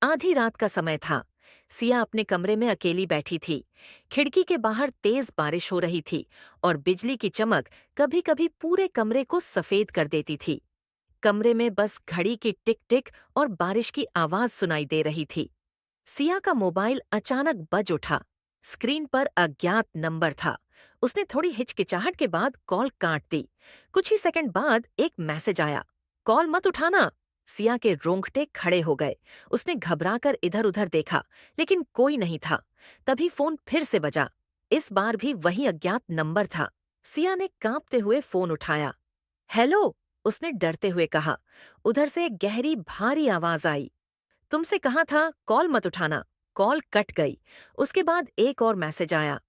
आधी रात का समय था। सिया अपने कमरे में अकेली बैठी थी। खिड़की के बाहर तेज बारिश हो रही थी और बिजली की चमक कभी कभी पूरे कमरे को सफेद कर देती थी। कमरे में बस घड़ी की टिक टिक और बारिश की आवाज सुनाई दे रही थी। सिया का मोबाइल अचानक बज उठा। स्क्रीन पर अज्ञात नंबर था। उसने थोड़ी हिचकिचाहट के बाद कॉल काट दी। कुछ ही सेकंड बाद एक मैसेज आया, कॉल मत उठाना। सिया के रोंगटे खड़े हो गए। उसने घबराकर इधर उधर देखा, लेकिन कोई नहीं था। तभी फोन फिर से बजा। इस बार भी वही अज्ञात नंबर था। सिया ने कांपते हुए फोन उठाया। हेलो, उसने डरते हुए कहा। उधर से एक गहरी भारी आवाज आई, तुमसे कहा था कॉल मत उठाना। कॉल कट गई। उसके बाद एक और मैसेज आया,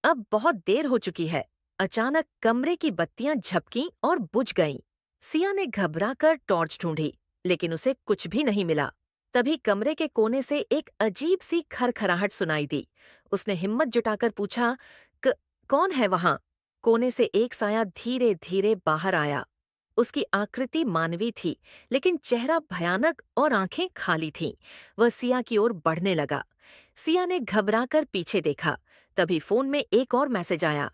अब बहुत देर हो चुकी है। अचानक कमरे की बत्तियां झपकीं और बुझ गईं। सिया ने घबराकर टॉर्च ढूंढी, लेकिन उसे कुछ भी नहीं मिला। तभी कमरे के कोने से एक अजीब सी खरखराहट सुनाई दी। उसने हिम्मत जुटाकर पूछा, "क- कौन है वहां?" कोने से एक साया धीरे धीरे बाहर आया। उसकी आकृति मानवी थी, लेकिन चेहरा भयानक और आंखें खाली थीं। वह सिया की ओर बढ़ने लगा। सिया ने घबराकर पीछे देखा। तभी फोन में एक और मैसेज आया,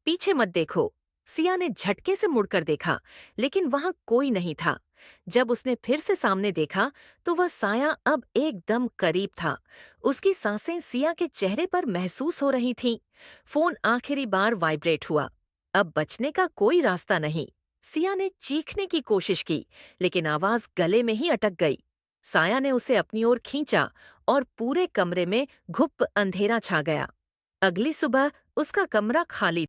पीछे मत देखो। सिया ने झटके से मुड़कर देखा, लेकिन वहां कोई नहीं था। जब उसने फिर से सामने देखा, तो वह साया अब एकदम करीब था। उसकी सांसें सिया के चेहरे पर महसूस हो रही थीं। फोन आखिरी बार वाइब्रेट हुआ। अब बचने का कोई रास्ता नहीं। सिया ने चीखने की कोशिश की, लेकिन आवाज गले में ही अटक गई। साया ने उसे अपनी ओर खींचा और पूरे कमरे में घुप अंधेरा छा गया। अगली सुबह उसका कमरा खाली